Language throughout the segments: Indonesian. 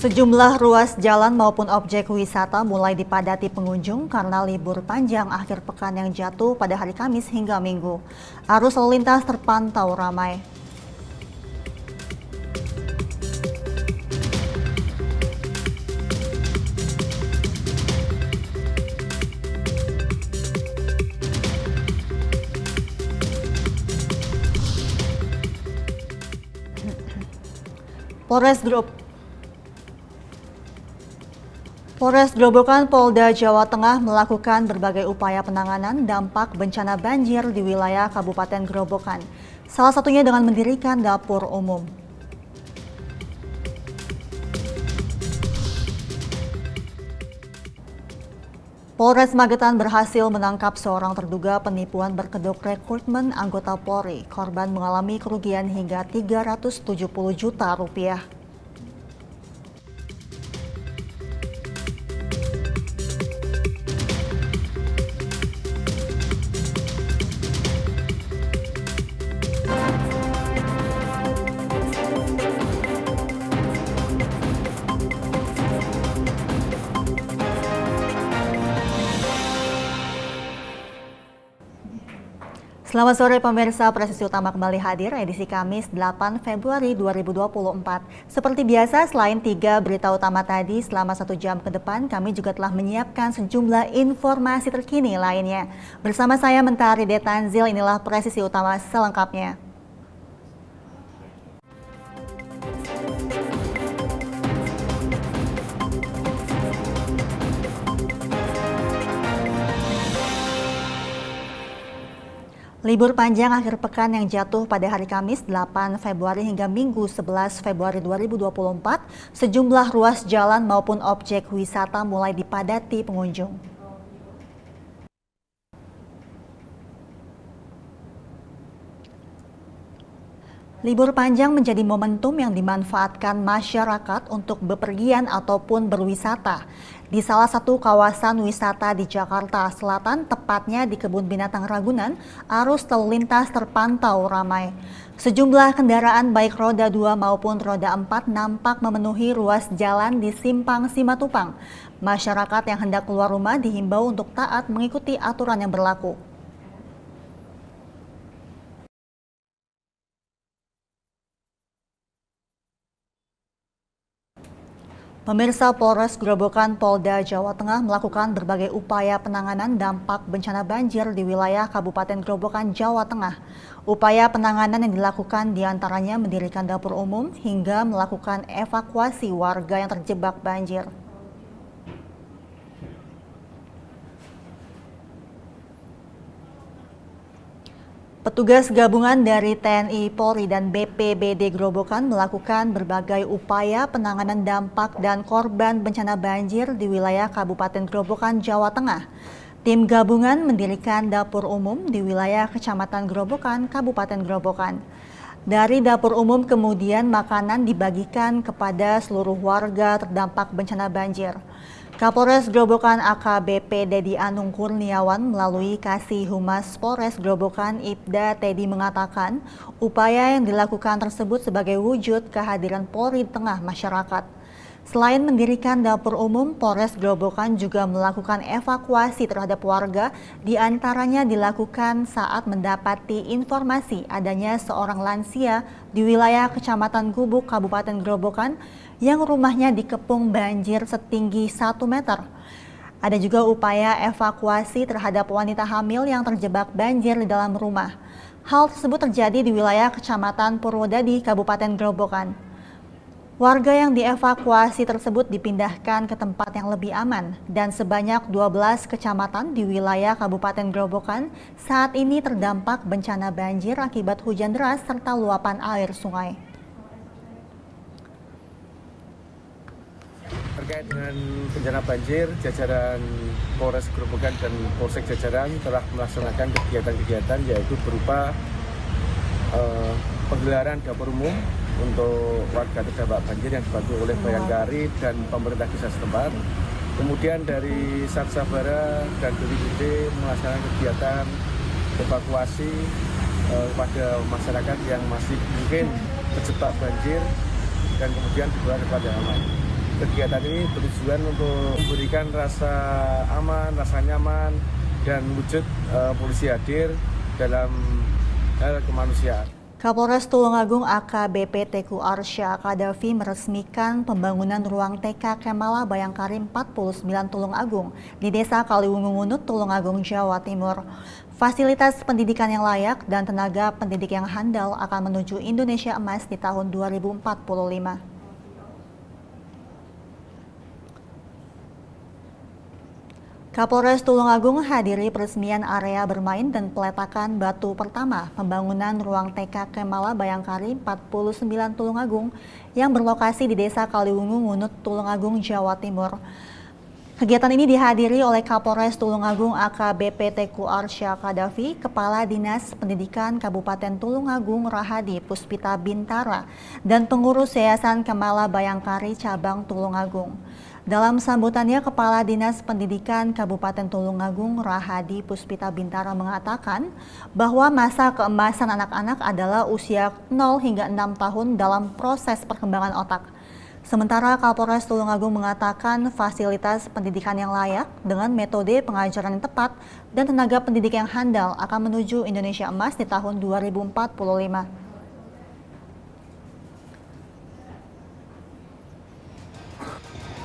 Sejumlah ruas jalan maupun objek wisata mulai dipadati pengunjung karena libur panjang akhir pekan yang jatuh pada hari Kamis hingga Minggu. Arus lalu lintas terpantau ramai. Polres Grobogan Polda Jawa Tengah melakukan berbagai upaya penanganan dampak bencana banjir di wilayah Kabupaten Grobogan. Salah satunya dengan mendirikan dapur umum. Polres Magetan berhasil menangkap seorang terduga penipuan berkedok rekrutmen anggota Polri. Korban mengalami kerugian hingga 370 juta rupiah. Selamat sore pemirsa, Presisi Utama kembali hadir edisi Kamis 8 Februari 2024. Seperti biasa, selain 3 berita utama tadi, selama 1 jam ke depan kami juga telah menyiapkan sejumlah informasi terkini lainnya. Bersama saya Mentari Detanzil, inilah Presisi Utama selengkapnya. Libur panjang akhir pekan yang jatuh pada hari Kamis 8 Februari hingga Minggu 11 Februari 2024, sejumlah ruas jalan maupun objek wisata mulai dipadati pengunjung. Libur panjang menjadi momentum yang dimanfaatkan masyarakat untuk bepergian ataupun berwisata. Di salah satu kawasan wisata di Jakarta Selatan, tepatnya di Kebun Binatang Ragunan, arus lalu lintas terpantau ramai. Sejumlah kendaraan baik roda 2 maupun roda 4 nampak memenuhi ruas jalan di Simpang Simatupang. Masyarakat yang hendak keluar rumah dihimbau untuk taat mengikuti aturan yang berlaku. Pemirsa, Polres Grobogan Polda Jawa Tengah melakukan berbagai upaya penanganan dampak bencana banjir di wilayah Kabupaten Grobogan, Jawa Tengah. Upaya penanganan yang dilakukan diantaranya mendirikan dapur umum hingga melakukan evakuasi warga yang terjebak banjir. Petugas gabungan dari TNI, Polri, dan BPBD Grobogan melakukan berbagai upaya penanganan dampak dan korban bencana banjir di wilayah Kabupaten Grobogan, Jawa Tengah. Tim gabungan mendirikan dapur umum di wilayah Kecamatan Grobogan, Kabupaten Grobogan. Dari dapur umum kemudian makanan dibagikan kepada seluruh warga terdampak bencana banjir. Kapolres Grobogan AKBP Dedi Anung Kurniawan melalui Kasih Humas Polres Grobogan Ibda Teddy mengatakan upaya yang dilakukan tersebut sebagai wujud kehadiran Polri di tengah masyarakat. Selain mendirikan dapur umum, Polres Grobogan juga melakukan evakuasi terhadap warga, diantaranya dilakukan saat mendapati informasi adanya seorang lansia di wilayah Kecamatan Gubuk, Kabupaten Grobogan yang rumahnya dikepung banjir setinggi 1 meter. Ada juga upaya evakuasi terhadap wanita hamil yang terjebak banjir di dalam rumah. Hal tersebut terjadi di wilayah Kecamatan Purwodadi, Kabupaten Grobogan. Warga yang dievakuasi tersebut dipindahkan ke tempat yang lebih aman dan sebanyak 12 kecamatan di wilayah Kabupaten Grobogan saat ini terdampak bencana banjir akibat hujan deras serta luapan air sungai. Terkait dengan bencana banjir, jajaran Polres Grobogan dan Polsek Jajaran telah melaksanakan kegiatan-kegiatan yaitu berupa penggelaran dapur umum untuk warga terdampak banjir yang dibantu oleh Bayangkari dan pemerintah desa setempat. Kemudian dari Sat Sabara dan BPBD melaksanakan kegiatan evakuasi kepada masyarakat yang masih mungkin terjebak banjir dan kemudian dibawa kepada aman. Kegiatan ini bertujuan untuk memberikan rasa aman, rasa nyaman, dan wujud polisi hadir dalam hal kemanusiaan. Kapolres Tulungagung AKBP Teku Arsya Kadafi meresmikan pembangunan ruang TK Kemala Bayangkari 49 Tulungagung di Desa Kaliwungu Ngunut, Tulungagung, Jawa Timur. Fasilitas pendidikan yang layak dan tenaga pendidik yang handal akan menuju Indonesia Emas di tahun 2045. Kapolres Tulungagung hadiri peresmian area bermain dan peletakan batu pertama pembangunan ruang TK Kemala Bayangkari 49 Tulungagung yang berlokasi di Desa Kaliwungu Ngunut, Tulungagung, Jawa Timur. Kegiatan ini dihadiri oleh Kapolres Tulungagung AKBP Teku Arsya Kadafi, Kepala Dinas Pendidikan Kabupaten Tulungagung Rahadi Puspita Bintara, dan pengurus Yayasan Kemala Bayangkari Cabang Tulungagung. Dalam sambutannya, Kepala Dinas Pendidikan Kabupaten Tulungagung Rahadi Puspita Bintara mengatakan bahwa masa keemasan anak-anak adalah usia 0 hingga 6 tahun dalam proses perkembangan otak. Sementara Kapolres Tulungagung mengatakan fasilitas pendidikan yang layak dengan metode pengajaran yang tepat dan tenaga pendidik yang handal akan menuju Indonesia Emas di tahun 2045.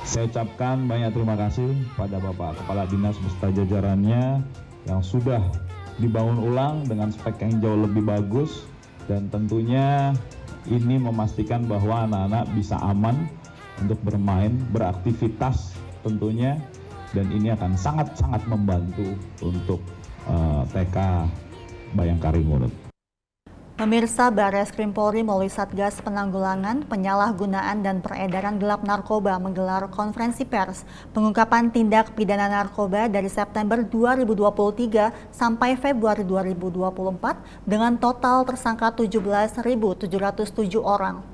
Saya ucapkan banyak terima kasih pada Bapak Kepala Dinas beserta jajarannya yang sudah dibangun ulang dengan spek yang jauh lebih bagus, dan tentunya ini memastikan bahwa anak-anak bisa aman untuk bermain, beraktivitas tentunya, dan ini akan sangat-sangat membantu untuk TK Bayangkari Ngunut. Pemirsa, Barreskrim Polri melalui Satgas Penanggulangan Penyalahgunaan dan Peredaran Gelap Narkoba menggelar konferensi pers pengungkapan tindak pidana narkoba dari September 2023 sampai Februari 2024 dengan total tersangka 17.707 orang.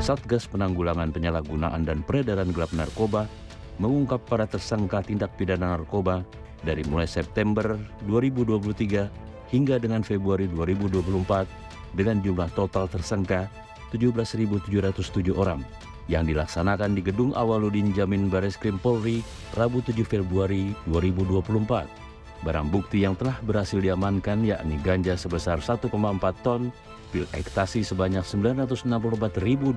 Satgas Penanggulangan Penyalahgunaan dan Peredaran Gelap Narkoba mengungkap para tersangka tindak pidana narkoba dari mulai September 2023 hingga dengan Februari 2024 dengan jumlah total tersangka 17.707 orang yang dilaksanakan di Gedung Awaludin Jamin Barreskrim Polri Rabu 7 Februari 2024. Barang bukti yang telah berhasil diamankan yakni ganja sebesar 1,4 ton, pil ekstasi sebanyak 964.268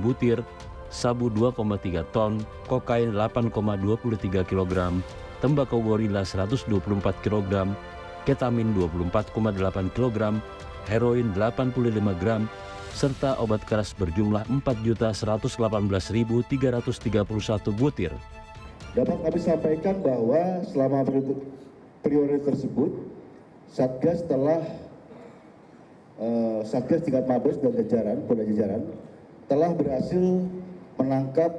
butir, sabu 2,3 ton, kokain 8,23 kg, tembakau gorila 124 kg, ketamin 24,8 kg, heroin 85 gram, serta obat keras berjumlah 4.118.331 butir. Dapat kami sampaikan bahwa selama periode tersebut, Satgas tingkat Mabes dan Polda jajaran telah berhasil menangkap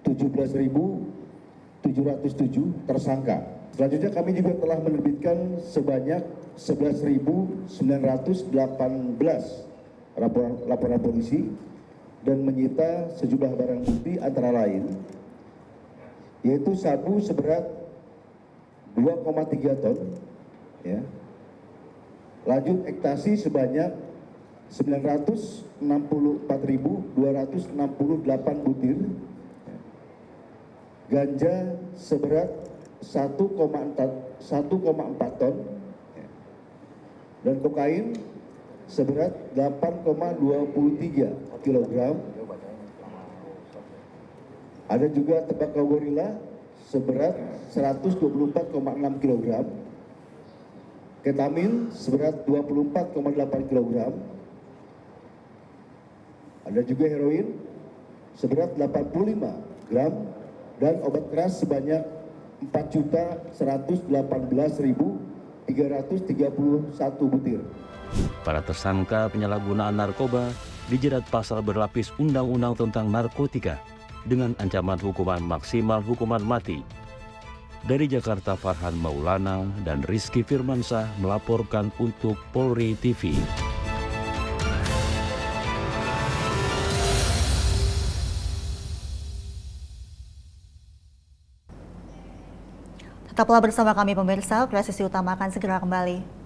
17.707 tersangka. Selanjutnya kami juga telah menerbitkan sebanyak 11.918 laporan polisi dan menyita sejumlah barang bukti antara lain yaitu sabu seberat 2,3 ton, ya. Lanjut ekstasi sebanyak 964.268 butir, ganja seberat 1,4 ton, dan kokain seberat 8,23 kg. Ada juga tembakau gorila seberat 124,6 kg, ketamin seberat 24,8 kg, ada juga heroin seberat 85 gram, dan obat keras sebanyak 4.118.331 butir. Para tersangka penyalahgunaan narkoba dijerat pasal berlapis Undang-Undang tentang Narkotika dengan ancaman hukuman maksimal hukuman mati. Dari Jakarta, Farhan Maulana dan Rizky Firmansyah melaporkan untuk Polri TV. Tetaplah bersama kami pemirsa, Presisi Utama akan segera kembali.